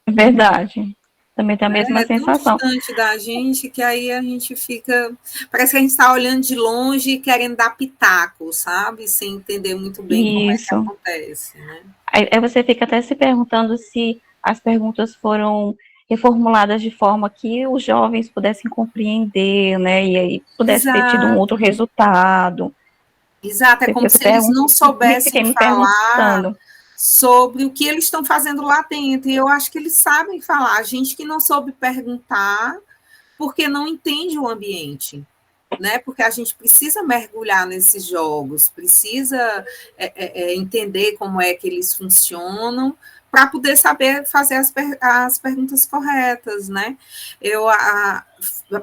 É verdade. Também tem a mesma É tão sensação. distante da gente que aí a gente fica. Parece que a gente está olhando de longe e querendo dar pitaco, sabe? Sem entender muito bem como é que Isso. acontece, né? Aí você fica até se perguntando se as perguntas foram reformuladas de forma que os jovens pudessem compreender, né? E aí pudesse ter tido um Exato, outro resultado. exato. É Você como fica se se eles não fiquei soubessem me falar perguntando. sobre o que eles estão fazendo lá dentro. E eu acho que eles sabem falar. A gente que não soube perguntar porque não entende o ambiente, né? Porque a gente precisa mergulhar nesses jogos, precisa entender como é que eles funcionam para poder saber fazer as perguntas corretas, né? Eu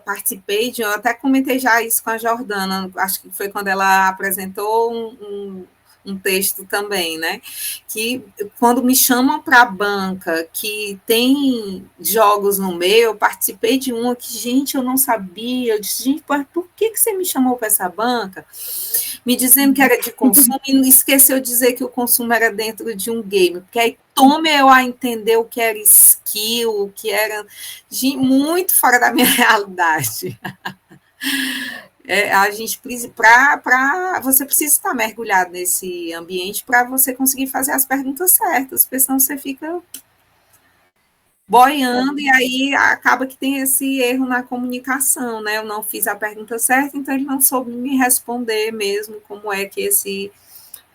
participei eu até comentei já isso com a Jordana, acho que foi quando ela apresentou um texto também, né? Que quando me chamam para a banca que tem jogos no meio, eu participei de uma que, gente, eu não sabia. Eu disse, gente, por que você me chamou para essa banca? Me dizendo que era de consumo e esqueceu de dizer que o consumo era dentro de um game, porque aí tome eu a entender o que era skill, o que era muito fora da minha realidade. A gente você precisa estar mergulhado nesse ambiente para você conseguir fazer as perguntas certas, porque senão você fica boiando e aí acaba que tem esse erro na comunicação, né? Eu não fiz a pergunta certa, então ele não soube me responder mesmo como é que esse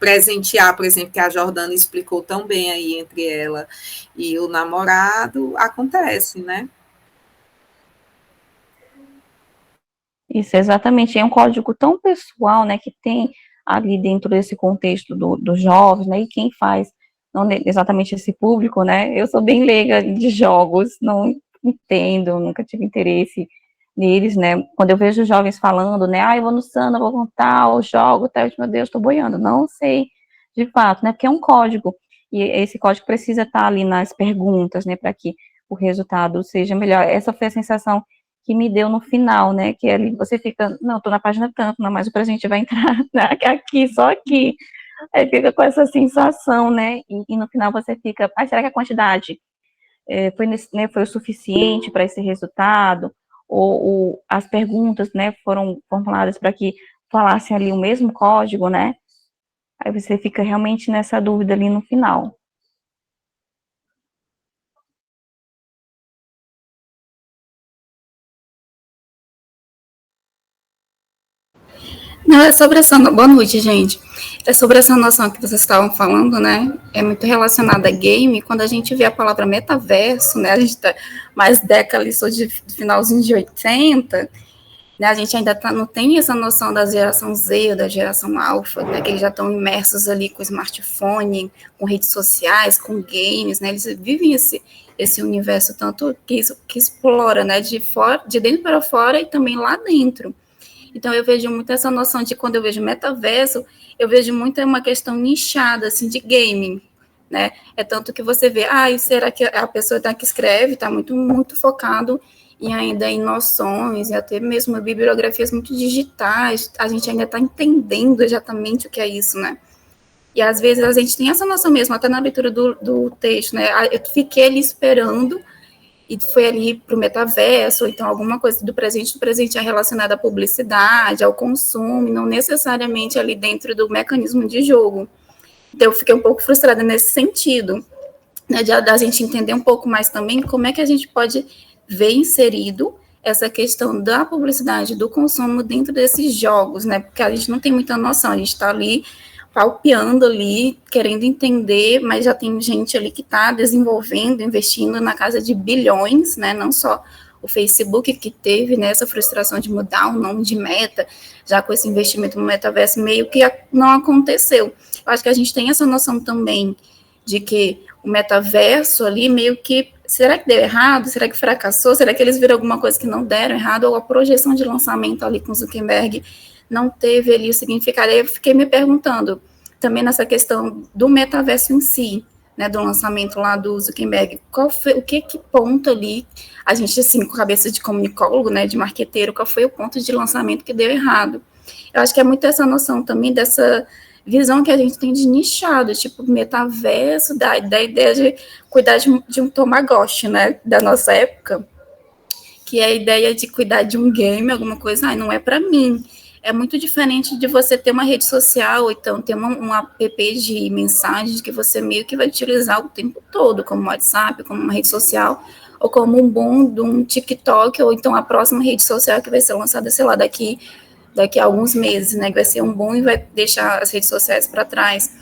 presentear, por exemplo, que a Jordana explicou tão bem aí entre ela e o namorado, acontece, né? Isso, exatamente. É um código tão pessoal, né, que tem ali dentro desse contexto dos jovens, né, e quem faz, não exatamente esse público, né, eu sou bem leiga de jogos, não entendo, nunca tive interesse neles, né, quando eu vejo jovens falando, né, eu vou no Sana, vou contar, eu jogo, tá, meu Deus, tô boiando, não sei, de fato, né, porque é um código, e esse código precisa estar ali nas perguntas, né, para que o resultado seja melhor. Essa foi a sensação que me deu no final, né? Que ali você fica, não, tô na página tanto, não, mas o presente vai entrar aqui, só aqui. Aí fica com essa sensação, né? E no final você fica, será que a quantidade foi o suficiente para esse resultado? Ou as perguntas, né, foram formuladas para que falassem ali o mesmo código, né? Aí você fica realmente nessa dúvida ali no final. Não, é sobre essa. Boa noite, gente. É sobre essa noção que vocês estavam falando, né? É muito relacionada a game. Quando a gente vê a palavra metaverso, né? A gente tá mais década ali, sou de finalzinho de 80, né? A gente ainda não tem essa noção da geração Z ou da geração alfa, né? Que eles já estão imersos ali com smartphone, com redes sociais, com games, né? Eles vivem esse universo tanto que explora, né? De fora, de dentro para fora e também lá dentro. Então, eu vejo muito essa noção de, quando eu vejo metaverso, eu vejo muito uma questão nichada, assim, de gaming, né? É tanto que você vê, será que a pessoa que escreve está muito, muito focado ainda em noções, e até mesmo bibliografias muito digitais, a gente ainda está entendendo exatamente o que é isso, né? E, às vezes, a gente tem essa noção mesmo, até na leitura do texto, né? Eu fiquei ali esperando, e foi ali para o metaverso, ou então alguma coisa do presente é relacionada à publicidade, ao consumo, não necessariamente ali dentro do mecanismo de jogo. Então, eu fiquei um pouco frustrada nesse sentido, né, da gente entender um pouco mais também como é que a gente pode ver inserido essa questão da publicidade, do consumo dentro desses jogos, né, porque a gente não tem muita noção, a gente está ali palpeando ali, querendo entender, mas já tem gente ali que está desenvolvendo, investindo na casa de bilhões, né, não só o Facebook, que teve, né, essa frustração de mudar o nome de Meta, já com esse investimento no metaverso, meio que não aconteceu. Eu acho que a gente tem essa noção também de que o metaverso ali meio que, será que deu errado? Será que fracassou? Será que eles viram alguma coisa que não deram errado? Ou a projeção de lançamento ali com o Zuckerberg não teve ali o significado? Aí eu fiquei me perguntando, também nessa questão do metaverso em si, né, do lançamento lá do Zuckerberg, o que ponto ali, a gente assim, com cabeça de comunicólogo, né, de marqueteiro, qual foi o ponto de lançamento que deu errado? Eu acho que é muito essa noção também dessa visão que a gente tem de nichado, tipo metaverso, da ideia de cuidar de um Tamagotchi, né, da nossa época, que é a ideia de cuidar de um game, alguma coisa, não é para mim. É muito diferente de você ter uma rede social, ou então ter um app de mensagens que você meio que vai utilizar o tempo todo, como WhatsApp, como uma rede social, ou como um boom de um TikTok, ou então a próxima rede social que vai ser lançada, sei lá, daqui a alguns meses, né, que vai ser um boom e vai deixar as redes sociais para trás.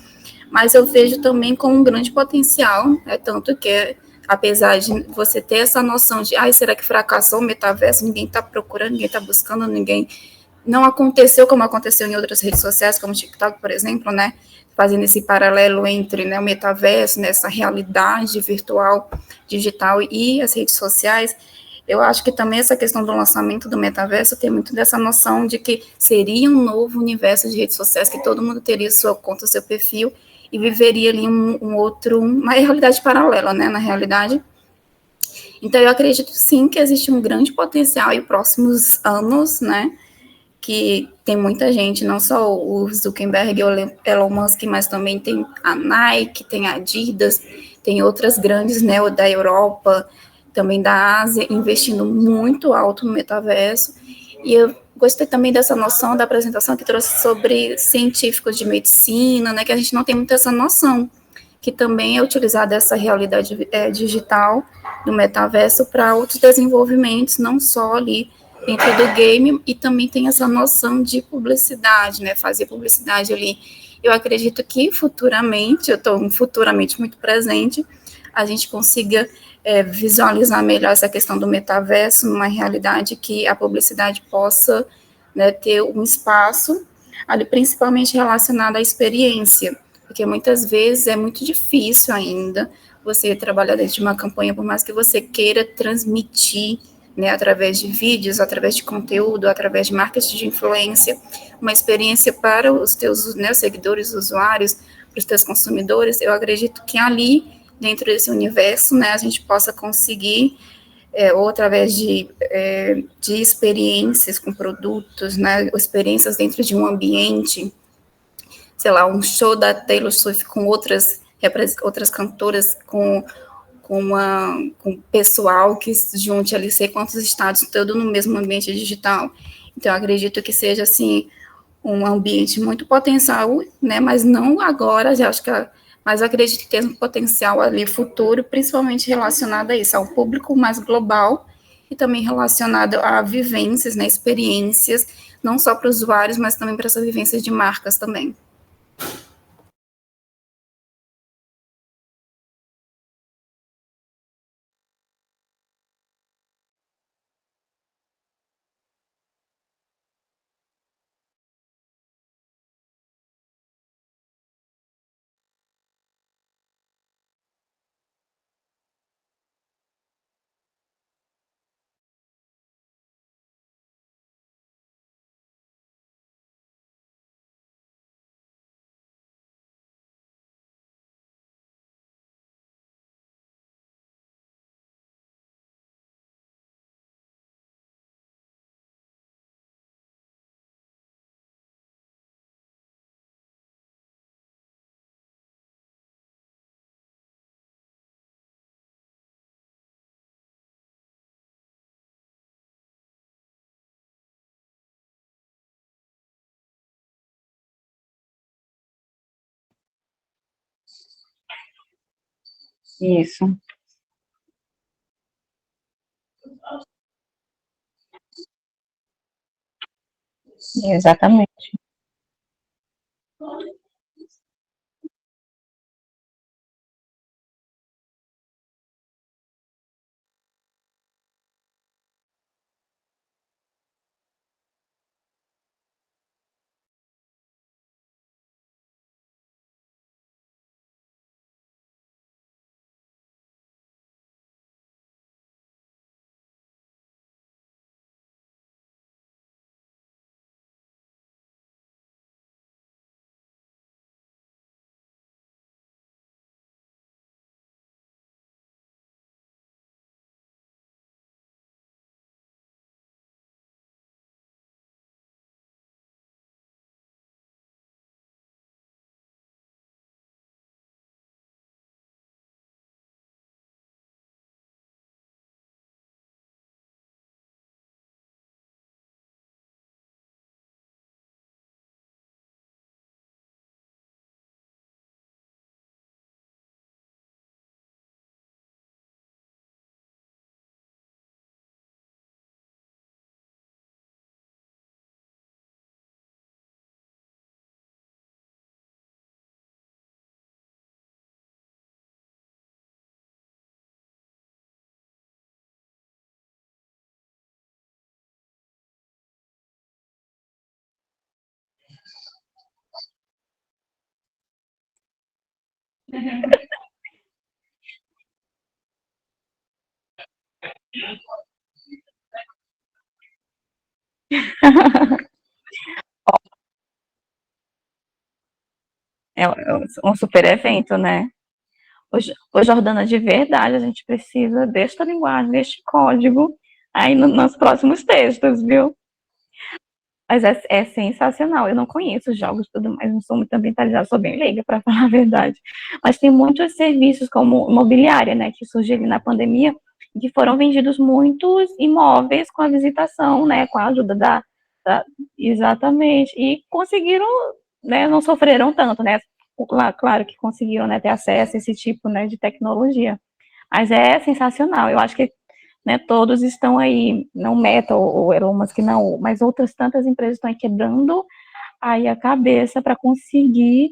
Mas eu vejo também com um grande potencial, tanto que, apesar de você ter essa noção de, será que fracassou o metaverso, ninguém está procurando, ninguém está buscando, ninguém... Não aconteceu como aconteceu em outras redes sociais, como o TikTok, por exemplo, né, fazendo esse paralelo entre, né, o metaverso, nessa realidade virtual, digital e as redes sociais. Eu acho que também essa questão do lançamento do metaverso tem muito dessa noção de que seria um novo universo de redes sociais, que todo mundo teria sua conta, seu perfil, e viveria ali uma realidade paralela, né, na realidade. Então, eu acredito, sim, que existe um grande potencial em próximos anos, né, que tem muita gente, não só o Zuckerberg e o Elon Musk, mas também tem a Nike, tem a Adidas, tem outras grandes, né, da Europa, também da Ásia, investindo muito alto no metaverso. E eu gostei também dessa noção da apresentação que trouxe sobre científicos de medicina, né, que a gente não tem muito essa noção, que também é utilizada essa realidade digital do metaverso para outros desenvolvimentos, não só ali dentro do game, e também tem essa noção de publicidade, né, fazer publicidade ali. Eu acredito que futuramente, eu estou futuramente muito presente, a gente consiga visualizar melhor essa questão do metaverso, numa realidade que a publicidade possa, né, ter um espaço ali, principalmente relacionado à experiência, porque muitas vezes é muito difícil ainda você trabalhar dentro de uma campanha, por mais que você queira transmitir, né, através de vídeos, através de conteúdo, através de marketing de influência, uma experiência para os teus, né, seguidores, usuários, para os teus consumidores. Eu acredito que ali, dentro desse universo, né, a gente possa conseguir, ou através de experiências com produtos, né, experiências dentro de um ambiente, sei lá, um show da Taylor Swift com outras cantoras, com pessoal que se junte ali, sei quantos estados, todo no mesmo ambiente digital. Então, eu acredito que seja, assim, um ambiente muito potencial, né, mas não agora, já acho que, mas eu acredito que tem um potencial ali futuro, principalmente relacionado a isso, ao público mais global, e também relacionado a vivências, né, experiências, não só para usuários, mas também para essas vivências de marcas também. Isso, exatamente. Um super evento, né? Ô, Jordana, de verdade, a gente precisa desta linguagem, deste código aí nos próximos textos, viu? Mas é sensacional. Eu não conheço os jogos e tudo mais, não sou muito ambientalizada, sou bem leiga, para falar a verdade. Mas tem muitos serviços como imobiliária, né, que surgiram na pandemia, que foram vendidos muitos imóveis com a visitação, né, com a ajuda da exatamente, e conseguiram, né, não sofreram tanto, né, claro que conseguiram, né, ter acesso a esse tipo, né, de tecnologia. Mas é sensacional. Eu acho que, né, todos estão aí, não Meta ou Elon Musk não, mas outras tantas empresas estão aí quebrando aí a cabeça para conseguir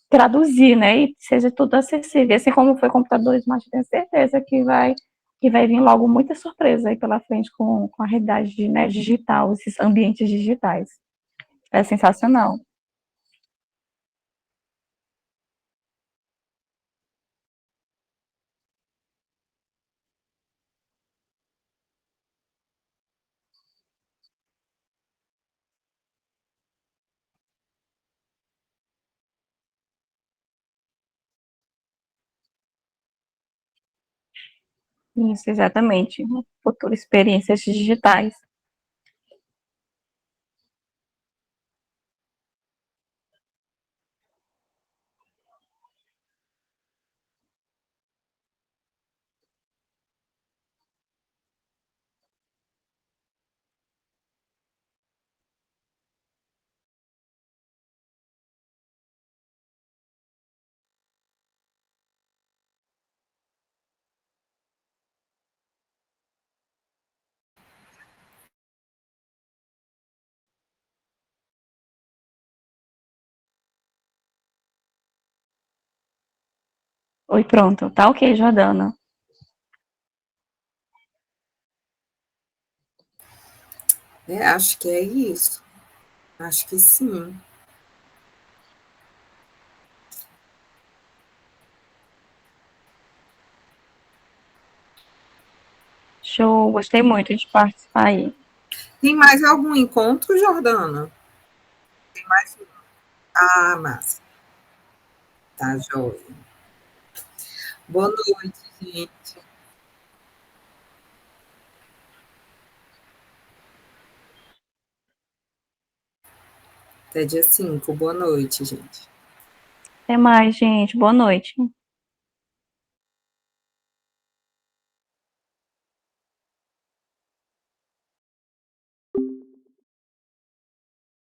traduzir, né, e seja tudo acessível. Assim como foi computador smart, tenho certeza que vai vir logo muita surpresa aí pela frente com a realidade, né, digital, esses ambientes digitais. É sensacional. Isso, exatamente. Futuras experiências digitais. Oi, pronto. Tá ok, Jordana. Acho que é isso. Acho que sim. Show, gostei muito de participar aí. Tem mais algum encontro, Jordana? Tem mais um. Ah, massa. Tá, joia. Boa noite, gente. Até dia 5. Boa noite, gente. Até mais, gente. Boa noite.